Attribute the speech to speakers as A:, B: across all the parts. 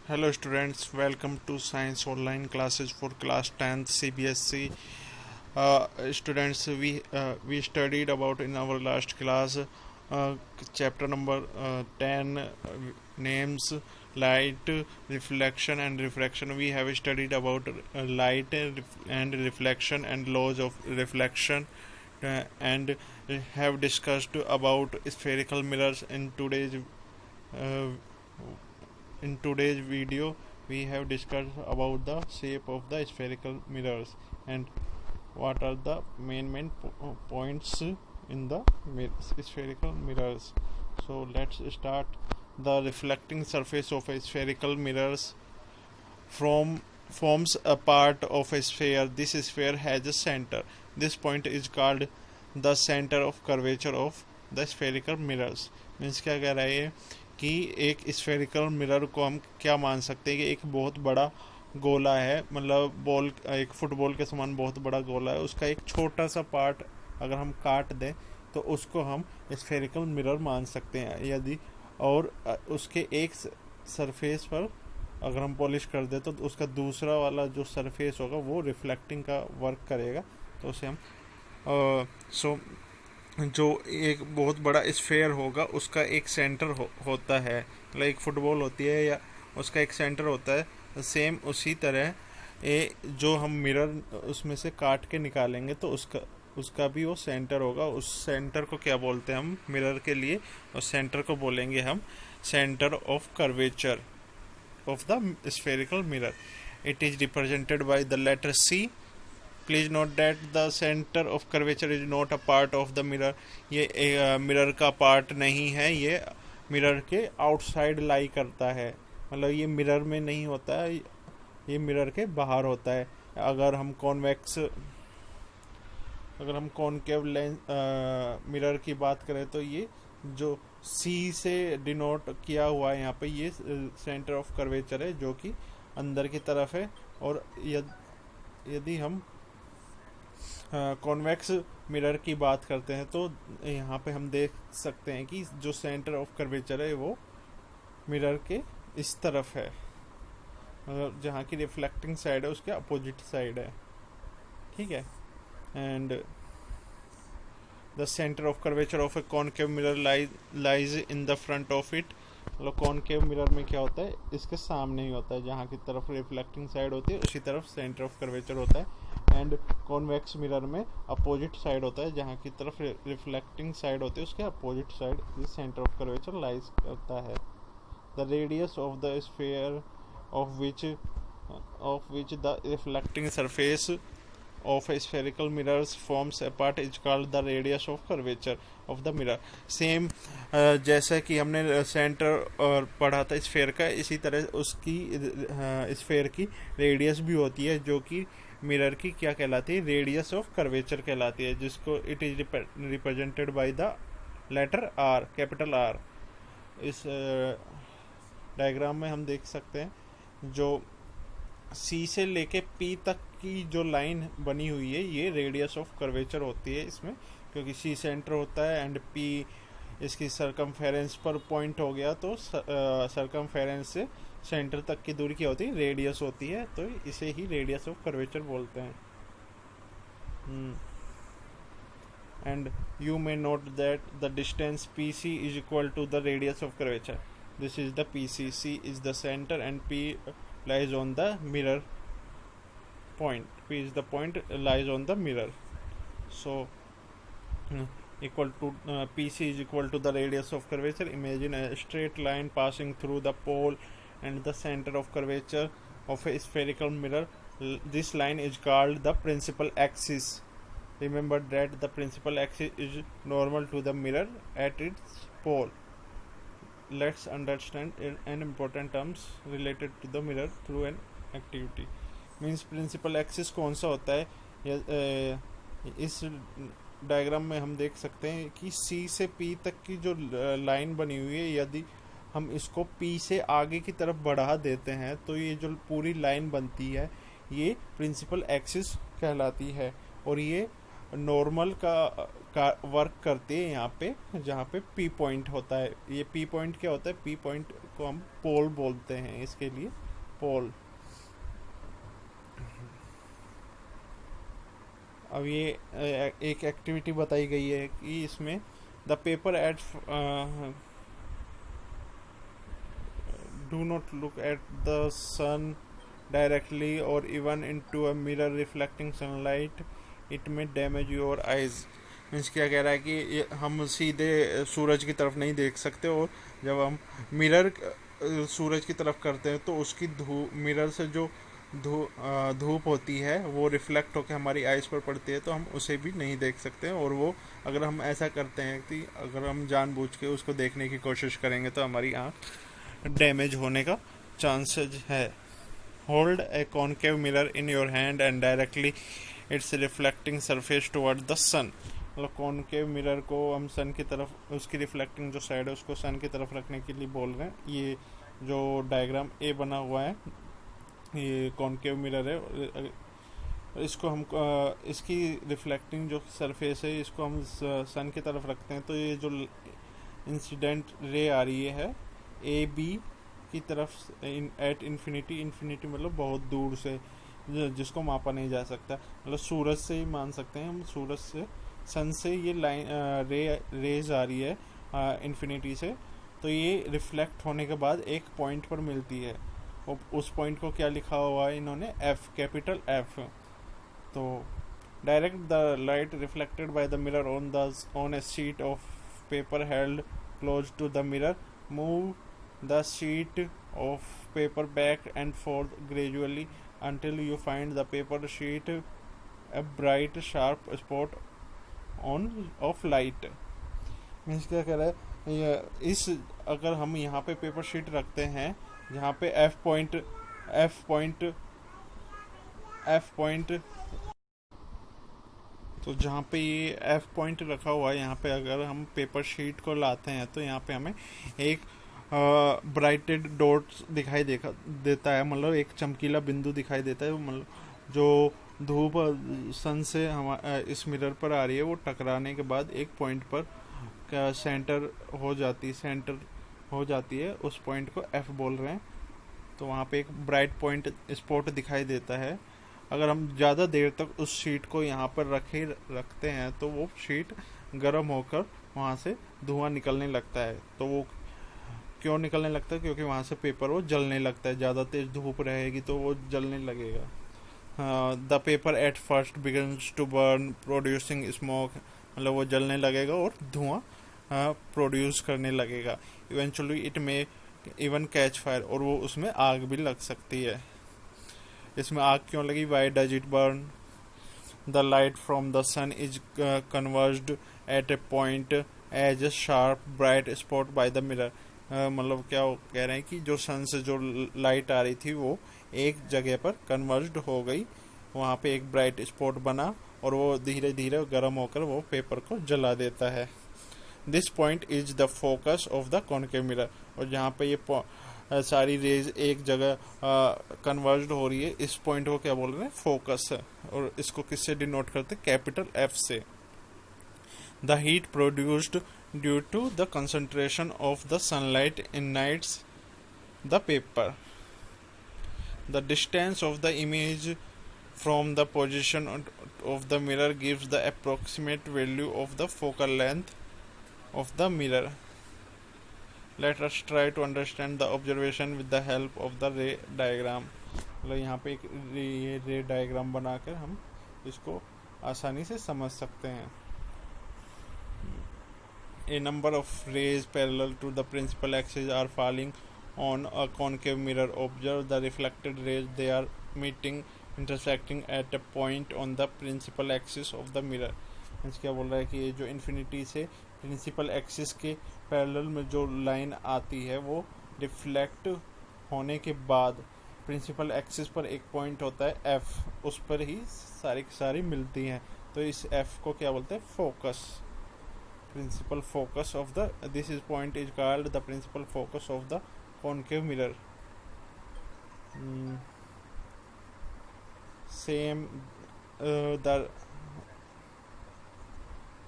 A: Hello students, welcome to Science Online classes for class 10th CBSE. Students, we studied about in our last class chapter number 10 names light, reflection and refraction. We have studied about light and reflection and laws of reflection and have discussed about spherical mirrors uh, in today's video. We have discussed about the shape of the spherical mirrors and what are the main points in the spherical mirrors. So let's start. The reflecting surface of a spherical mirrors from forms a part of a sphere. This sphere has a center. This point is called the center of curvature of the spherical mirrors. Means क्या कह रहा है ये कि एक spherical mirror को हम क्या मान सकते हैं कि एक बहुत बड़ा गोला है, मतलब बॉल, एक फुटबॉल के समान बहुत बड़ा गोला है, उसका एक छोटा सा पार्ट अगर हम काट दें तो उसको हम स्फेरिकल मिरर मान सकते हैं यदि, और उसके एक सरफेस पर अगर हम पॉलिश कर दे तो उसका दूसरा वाला जो सरफेस होगा वो रिफ्लेक्टिंग का वर्क करेगा, तो उसे हम जो एक बहुत बड़ा स्फेयर होगा उसका एक सेंटर होता है, मतलब एक फुटबॉल होती है या उसका एक सेंटर होता है। सेम उसी तरह जो हम मिरर उसमें से काट के निकालेंगे तो उसका भी वो सेंटर होगा। उस सेंटर को क्या बोलते हैं हम मिरर के लिए, उस सेंटर को बोलेंगे हम centre of curvature of the spherical mirror. It is represented by the letter C. Please note that the center of curvature is not a part of the mirror. ये मिरर का part नहीं है, ये mirror के outside लाई करता है, मतलब ये मिरर में नहीं होता है, ये मिरर के बाहर होता है। अगर हम कॉनकेव लेंस मिरर की बात करें तो ये जो सी से डिनोट किया हुआ है यहाँ पे, ये सेंटर ऑफ कर्वेचर है जो कि अंदर की तरफ है। और यदि हम कॉन्वेक्स मिरर की बात करते हैं तो यहाँ पे हम देख सकते हैं कि जो सेंटर ऑफ कर्वेचर है वो मिरर के इस तरफ है, मतलब जहाँ की रिफ्लेक्टिंग साइड है उसके अपोजिट साइड है, ठीक है। And the center of curvature of a concave mirror lies in the front of it. मतलब कॉनकेव मिरर में क्या होता है, इसके सामने ही होता है, जहाँ की तरफ रिफ्लेक्टिंग साइड होती है उसी तरफ सेंटर ऑफ कर्वेचर होता है। एंड कॉन्वेक्स मिरर में अपोजिट साइड होता है, जहाँ की तरफ रिफ्लेक्टिंग साइड होती है उसके opposite side this centre of curvature lies करता है। The radius of the sphere of which the reflecting surface of a spherical mirror forms a part is called the radius of curvature of the mirror. Same जैसा कि हमने centre और पढ़ा था sphere का, इसी तरह उसकी स्फेयर की रेडियस भी होती है जो कि मिरर की क्या कहलाती है, रेडियस ऑफ कर्वेचर कहलाती है, जिसको it is represented by the letter R, capital R. इस डायग्राम में हम देख सकते हैं जो सी से लेके पी तक की जो लाइन बनी हुई है ये रेडियस ऑफ कर्वेचर होती है इसमें, क्योंकि सी सेंटर होता है एंड पी इसकी सरकमफेरेंस पर पॉइंट हो गया, तो सरकमफेरेंस से सेंटर तक की दूरी क्या होती है, रेडियस होती है, तो इसे ही रेडियस ऑफ कर्वेचर बोलते हैं। And you may note that the distance P C is equal to the radius of curvature. This is the P C, C is the centre and P lies on the mirror point. P is the point lies on the mirror. So equal to PC is equal to the radius of curvature. Imagine a straight line passing through the pole and the center of curvature of a spherical mirror. This line is called the principal axis. Remember that the principal axis is normal to the mirror at its pole. Let's understand an important terms related to the mirror through an activity. Means principal axis कौन सा होता है, इस diagram में हम देख सकते हैं कि C से P तक की जो लाइन बनी हुई है, यदि हम इसको P से आगे की तरफ बढ़ा देते हैं तो ये जो पूरी लाइन बनती है ये प्रिंसिपल एक्सिस कहलाती है, और ये नॉर्मल का वर्क करती है यहाँ पे, जहाँ पे पी पॉइंट होता है। ये पी पॉइंट क्या होता है, पी पॉइंट को हम पोल बोलते हैं, इसके लिए पोल। अब ये एक एक्टिविटी बताई गई है कि इसमें the paper at do not look at the sun directly और even into a mirror reflecting sunlight, it may damage your eyes. Means क्या कह रहा है कि हम सीधे सूरज की तरफ नहीं देख सकते, और जब हम मिरर सूरज की तरफ करते हैं तो उसकी मिरर से जो धूप होती है वो रिफ्लेक्ट होकर हमारी आइज़ पर पड़ती है, तो हम उसे भी नहीं देख सकते हैं। और वो अगर हम ऐसा करते हैं कि अगर हम जानबूझ के उसको देखने की कोशिश करेंगे तो हमारी आँख डैमेज होने का चांसेस है। Hold a concave mirror in your hand and directly its reflecting surface toward the sun. मतलब कॉनकेव मिरर को हम सन की तरफ, उसकी रिफ्लेक्टिंग जो साइड है उसको सन की तरफ रखने के लिए बोल रहे हैं। ये जो डायग्राम ए बना हुआ है ये कॉनकेव मिरर है। इसको हम इसकी रिफ्लेक्टिंग जो सरफेस है इसको हम सन की तरफ रखते हैं, तो ये जो इंसिडेंट रे आ रही है ए बी की तरफ एट इन्फिनिटी, इन्फिनिटी मतलब बहुत दूर से, जिसको मापा नहीं जा सकता, मतलब सूरज से ही मान सकते हैं हम, सूरज से, सन से ये लाइन रेज आ रही है इन्फिनिटी से, तो ये रिफ्लेक्ट होने के बाद एक पॉइंट पर मिलती है। उस पॉइंट को क्या लिखा हुआ है इन्होंने, एफ, कैपिटल एफ। तो direct the light reflected by the mirror on a sheet of paper held close to the mirror, move the sheet of paper back and forth gradually until you find the paper sheet a bright sharp spot on of light। Means क्या कह रहा है, इस अगर हम यहाँ पे paper sheet रखते हैं जहाँ पे एफ पॉइंट तो जहाँ पे ये एफ पॉइंट रखा हुआ है, यहाँ पे अगर हम पेपर शीट को लाते हैं तो यहाँ पे हमें एक ब्राइटेड डॉट्स दिखाई देता है, मतलब एक चमकीला बिंदु दिखाई देता है। मतलब जो धूप सन से इस मिरर पर आ रही है वो टकराने के बाद एक पॉइंट पर सेंटर हो जाती है, उस पॉइंट को एफ बोल रहे हैं। तो वहाँ पे एक ब्राइट पॉइंट स्पॉट दिखाई देता है। अगर हम ज़्यादा देर तक उस शीट को यहाँ पर रखते हैं तो वो शीट गर्म होकर वहाँ से धुआं निकलने लगता है। तो वो क्यों निकलने लगता है, क्योंकि वहाँ से पेपर वो जलने लगता है, ज़्यादा तेज धूप रहेगी तो वो जलने लगेगा। The paper at first begins to burn producing smoke, मतलब वो जलने लगेगा और धुआं प्रोड्यूस करने लगेगा। Eventually it may even catch fire, और वो उसमें आग भी लग सकती है। इसमें आग क्यों लगी, why does it burn, the light from the sun is converged at a point as a sharp bright spot by the mirror. मतलब क्या कह रहे हैं कि जो सन से जो लाइट आ रही थी वो एक जगह पर कन्वर्ज्ड हो गई, वहाँ पे एक ब्राइट स्पॉट बना और वो धीरे धीरे गर्म होकर वो पेपर को जला देता है। This point is the focus of the concave mirror, और जहाँ पे ये सारी रेज एक जगह कन्वर्ज्ड हो रही है, इस पॉइंट को क्या बोल रहे हैं, फोकस है। और इसको किससे डिनोट करते हैं, कैपिटल एफ से। The heat produced due to the concentration of the sunlight ignites the paper. The distance of the image from the position of the mirror gives the approximate value of the focal length of the mirror. Let us try to understand the observation with the help of the ray diagram. मतलब यहाँ पे एक रे diagram बनाकर हम इसको आसानी से समझ सकते हैं। A number of rays parallel to the principal axis are falling on a concave mirror. Observe the reflected rays. They are meeting, intersecting at a point on the principal axis of the mirror. Means क्या बोल रहा है कि ये जो infinity से principal axis के parallel में जो लाइन आती है वो रिफ्लेक्ट होने के बाद प्रिंसिपल एक्सिस पर एक पॉइंट होता है एफ, उस पर ही सारी मिलती हैं। तो इस एफ को क्या बोलते हैं, focus, principal focus of the this is point is called the principal focus of the concave mirror. Same the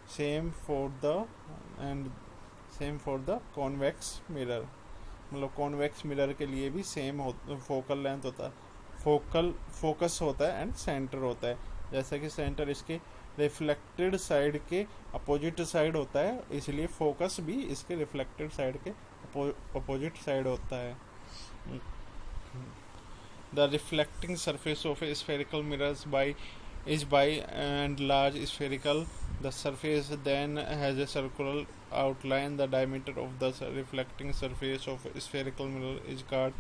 A: same for the convex mirror. मतलब कॉन्वेक्स मिरर के लिए भी सेम फोकल लेंथ होता है, फोकस होता है एंड सेंटर होता है। जैसे कि सेंटर इसके रिफ्लेक्टेड साइड के अपोजिट साइड होता है, इसलिए फोकस भी इसके रिफ्लेक्टेड साइड के अपोजिट साइड होता है। The reflecting surface of A spherical mirrors is by and large spherical. The surface then has a circular outline. The diameter of the reflecting surface of a spherical mirror is called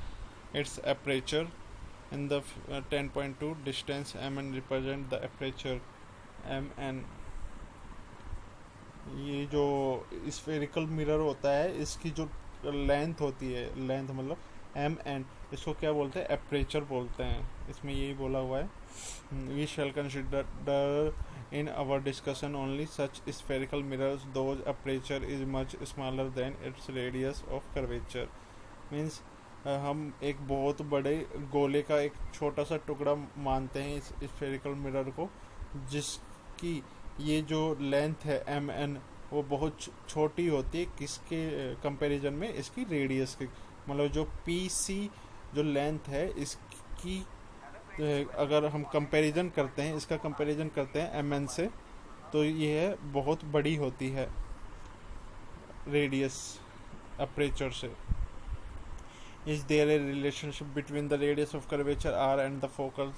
A: its aperture. In the 10.2 distance mn represent the aperture mn. ये जो spherical mirror होता है इसकी जो length होती है, length मतलब M N, इसको क्या बोलते हैं, एपरेचर बोलते हैं, इसमें यही बोला हुआ है। We shall consider in our discussion only such spherical mirrors those aperture is much smaller than its radius of curvature. Means हम एक बहुत बड़े गोले का एक छोटा सा टुकड़ा मानते हैं इस स्फेरिकल मिरर को, जिसकी ये जो लेंथ है एम एन वो बहुत छोटी होती है किसके कंपैरिजन में, इसकी रेडियस की। मतलब जो पी सी जो लेंथ है इसकी अगर हम कंपैरिजन करते हैं, इसका कंपैरिजन करते हैं एम एन से, तो यह बहुत बड़ी होती है रेडियस अपर्चर से। Is there a relationship between the radius of curvature R and the focal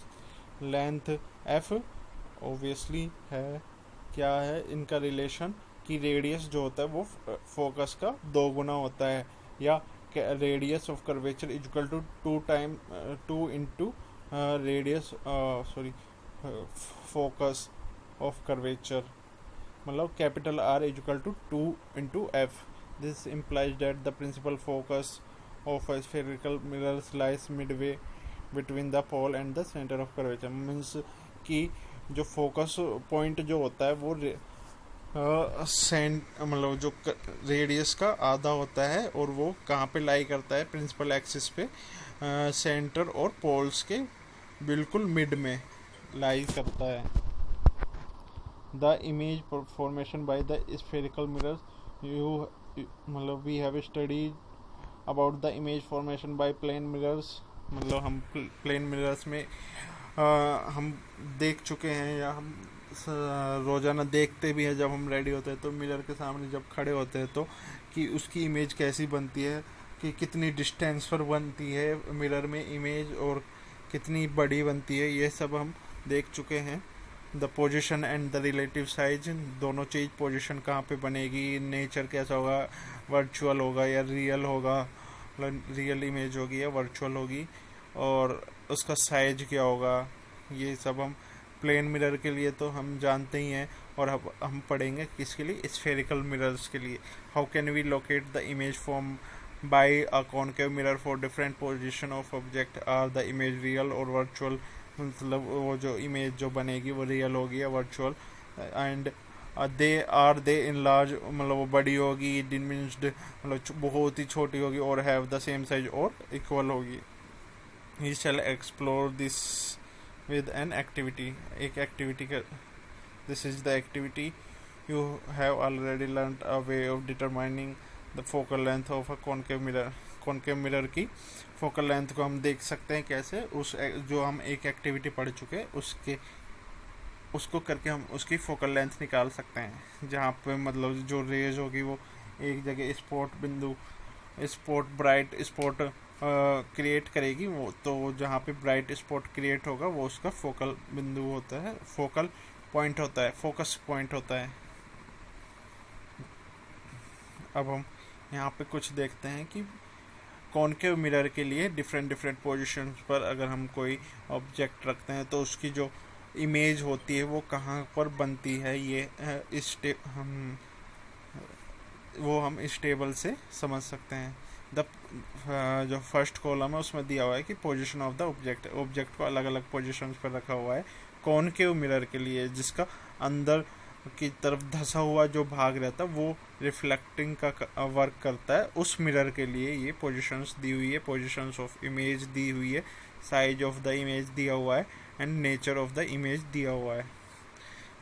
A: length F? Obviously है। क्या है इनका रिलेशन कि रेडियस जो होता है वो फोकस का 2 गुना होता है, या radius of curvature equal to 2 into radius focus of curvature, मतलब capital R equal to 2 into F. This implies that the principal focus of a spherical mirror lies midway between the pole and the centre of curvature. Means कि जो focus point जो होता है वो मतलब जो radius का आधा होता है, और वो कहाँ पे लाई करता है, प्रिंसिपल एक्सिस पे, सेंटर और पोल्स के बिल्कुल मिड में लाई करता है। The image formation by the spherical mirrors, मतलब we have studied about the image formation by plane mirrors. मतलब हम प्लेन मिरर्स में हम देख चुके हैं, या हम रोज़ाना देखते भी हैं जब हम रेडी होते हैं तो मिरर के सामने जब खड़े होते हैं, तो कि उसकी इमेज कैसी बनती है, कि कितनी डिस्टेंस पर बनती है मिरर में इमेज, और कितनी बड़ी बनती है, ये सब हम देख चुके हैं। The position and the relative size, दोनों चीज़, पोजीशन कहाँ पे बनेगी, नेचर कैसा होगा, वर्चुअल होगा या रियल होगा, मतलब रियल इमेज होगी या वर्चुअल होगी, और उसका साइज क्या होगा, ये सब हम प्लेन मिरर के लिए तो हम जानते ही हैं। और हम पढ़ेंगे किसके लिए, स्फेरिकल मिरर्स के लिए। How can we locate the image form by a concave mirror for different position of object, are the image real और वर्चुअल, मतलब वो जो इमेज जो बनेगी वो रियल होगी या virtual, and they in large, मतलब वो बड़ी होगी, डिमिनिश्ड मतलब बहुत ही छोटी होगी, और हैव द सेम साइज और इक्वल होगी। We shall explore this with an activity. एक activity का, this is the activity. You have already learnt a way of determining the focal length of a concave mirror. Concave mirror की focal length को हम देख सकते हैं कैसे, उस जो हम एक एक्टिविटी पढ़ चुके हैं उसको करके हम उसकी फोकल लेंथ निकाल सकते हैं। जहाँ पे मतलब जो रेज होगी वो एक जगह ब्राइट स्पॉट क्रिएट करेगी, वो तो जहाँ पे ब्राइट स्पॉट क्रिएट होगा वो उसका फोकल बिंदु होता है, फोकल पॉइंट होता है, फोकस पॉइंट होता है। अब हम यहाँ पे कुछ देखते हैं कि कॉनकेव मिरर के लिए डिफरेंट पोजीशंस पर अगर हम कोई ऑब्जेक्ट रखते हैं तो उसकी जो इमेज होती है वो कहाँ पर बनती है, ये हम इस टेबल से समझ सकते हैं। जो फर्स्ट कॉलम है उसमें दिया हुआ है कि पोजीशन ऑफ द ऑब्जेक्ट को अलग अलग पोजीशंस पर रखा हुआ है कॉनकेव मिरर के लिए, जिसका अंदर की तरफ धंसा हुआ जो भाग रहता है वो रिफ्लेक्टिंग का वर्क करता है। उस मिरर के लिए ये पोजीशंस दी हुई है, पोजीशंस ऑफ इमेज दी हुई है, साइज ऑफ द इमेज दिया हुआ है, and nature of the image दिया हुआ है।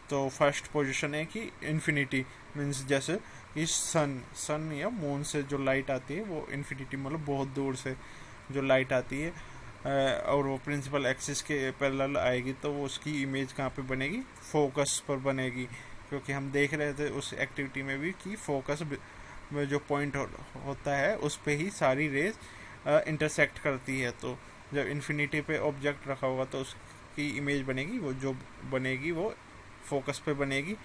A: तो फर्स्ट पोजीशन है कि इन्फिनिटी, मीन्स जैसे कि सन या मून से जो लाइट आती है वो इन्फिनिटी मतलब बहुत दूर से जो लाइट आती है और वो प्रिंसिपल एक्सिस के पैरेलल आएगी, तो वो उसकी इमेज कहाँ पे बनेगी, फोकस पर बनेगी। क्योंकि हम देख रहे थे उस एक्टिविटी में भी कि फोकस में जो पॉइंट होता है उस पे ही सारी रेज इंटरसेक्ट करती है। तो जब इन्फिनिटी पे ऑब्जेक्ट रखा होगा तो उसकी इमेज बनेगी, वो जो बनेगी वो फोकस पे बनेगी।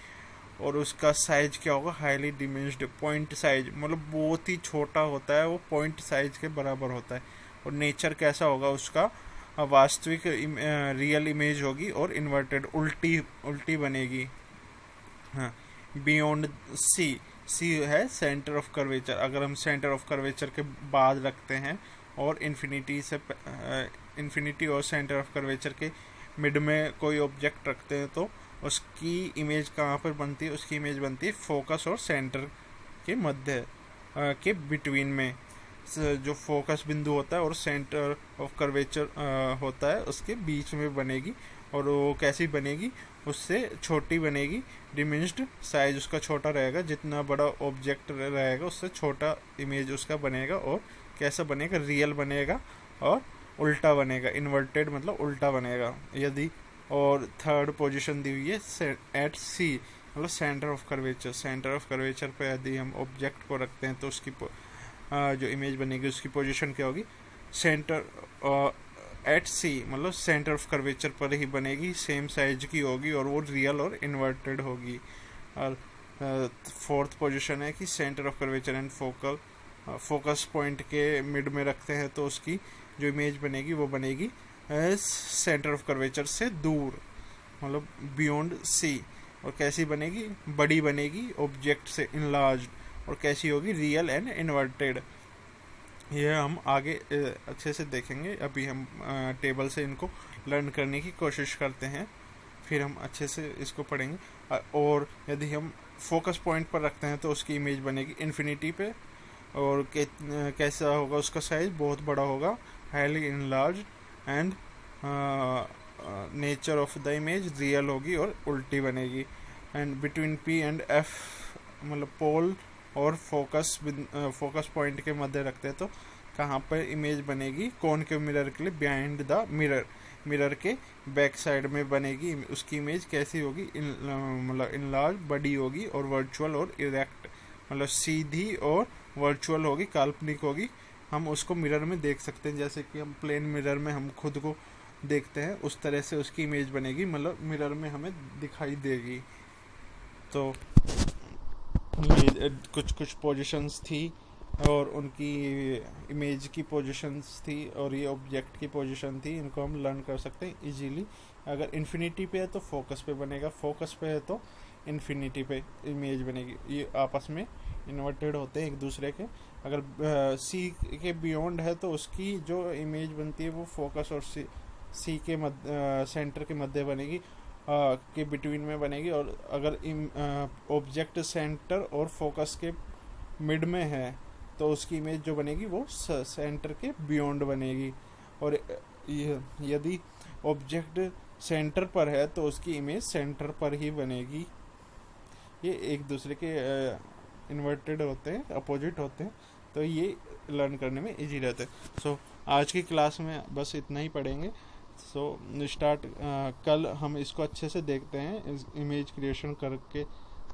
A: और उसका साइज क्या होगा, हाईली डिमिनिश्ड पॉइंट साइज, मतलब बहुत ही छोटा होता है, वो पॉइंट साइज के बराबर होता है। और नेचर कैसा होगा उसका, वास्तविक रियल इमेज होगी और इन्वर्टेड उल्टी बनेगी। हाँ, बियॉन्ड सी है सेंटर ऑफ कर्वेचर। अगर हम सेंटर ऑफ कर्वेचर के बाद रखते हैं और इन्फिनिटी और सेंटर ऑफ कर्वेचर के मिड में कोई ऑब्जेक्ट रखते हैं तो उसकी इमेज कहाँ पर बनती है, उसकी इमेज बनती है फोकस और सेंटर के मध्य के बिटवीन में। जो फोकस बिंदु होता है और सेंटर ऑफ कर्वेचर होता है उसके बीच में बनेगी। और वो कैसी बनेगी, उससे छोटी बनेगी, डिमिनिश्ड साइज उसका छोटा रहेगा, जितना बड़ा ऑब्जेक्ट रहेगा उससे छोटा इमेज उसका बनेगा। और कैसा बनेगा, रियल बनेगा और उल्टा बनेगा, इन्वर्टेड मतलब उल्टा बनेगा। यदि और थर्ड पोजीशन दी हुई है एट सी मतलब सेंटर ऑफ कर्वेचर पे यदि हम ऑब्जेक्ट को रखते हैं तो उसकी जो इमेज बनेगी उसकी पोजीशन क्या होगी, सेंटर एट सी मतलब सेंटर ऑफ कर्वेचर पर ही बनेगी, सेम साइज की होगी और वो रियल और इन्वर्टेड होगी। और फोर्थ पोजीशन है कि centre of curvature and focus point के मिड में रखते हैं तो उसकी जो इमेज बनेगी वो बनेगी सेंटर ऑफ कर्वेचर से दूर, मतलब बियॉन्ड सी। और कैसी बनेगी, बड़ी बनेगी, ऑब्जेक्ट से इनलार्ज। और कैसी होगी, रियल एंड इन्वर्टेड। ये हम आगे अच्छे से देखेंगे। अभी हम टेबल से इनको लर्न करने की कोशिश करते हैं, फिर हम अच्छे से इसको पढ़ेंगे। और यदि हम फोकस पॉइंट पर रखते हैं तो उसकी इमेज बनेगी इन्फिनिटी पे। और कैसा होगा उसका साइज, बहुत बड़ा होगा, highly enlarge and nature of the image real होगी और उल्टी बनेगी। And between P and F मतलब पोल और फोकस पॉइंट के मध्य रखते हैं तो कहाँ पर इमेज बनेगी, कौन के मिरर के लिए, बिहाइंड द मिरर के बैक साइड में बनेगी। उसकी इमेज कैसी होगी, मतलब इनलार्ज बड़ी होगी और वर्चुअल और इरेक्ट मतलब सीधी और वर्चुअल होगी, काल्पनिक होगी। हम उसको मिरर में देख सकते हैं, जैसे कि हम प्लेन मिरर में हम खुद को देखते हैं उस तरह से उसकी इमेज बनेगी, मतलब मिरर में हमें दिखाई देगी। तो ये कुछ पोजीशंस थी और उनकी इमेज की पोजीशंस थी और ये ऑब्जेक्ट की पोजीशन थी, इनको हम लर्न कर सकते हैं इजीली। अगर इन्फिनिटी पे है तो फोकस पे बनेगा, फोकस पे है तो इन्फिनिटी पे इमेज बनेगी। ये आपस में इन्वर्टेड होते हैं एक दूसरे के। अगर सी के बियॉन्ड है तो उसकी जो इमेज बनती है वो फोकस और सी के सेंटर के मध्य बनेगी, के बिटवीन में बनेगी। और अगर ऑब्जेक्ट सेंटर और फोकस के मिड में है तो उसकी इमेज जो बनेगी वो सेंटर के बियॉन्ड बनेगी। और यदि ऑब्जेक्ट सेंटर पर है तो उसकी इमेज सेंटर पर ही बनेगी। ये एक दूसरे के इन्वर्टेड होते हैं, अपोजिट होते हैं, तो ये लर्न करने में इजी रहते हैं। सो आज की क्लास में बस इतना ही पढ़ेंगे। स्टार्ट कल हम इसको अच्छे से देखते हैं, इस इमेज क्रिएशन करके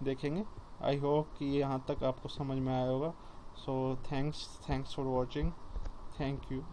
A: देखेंगे। आई होप कि यहाँ तक आपको समझ में आया होगा। So thanks for watching, thank you.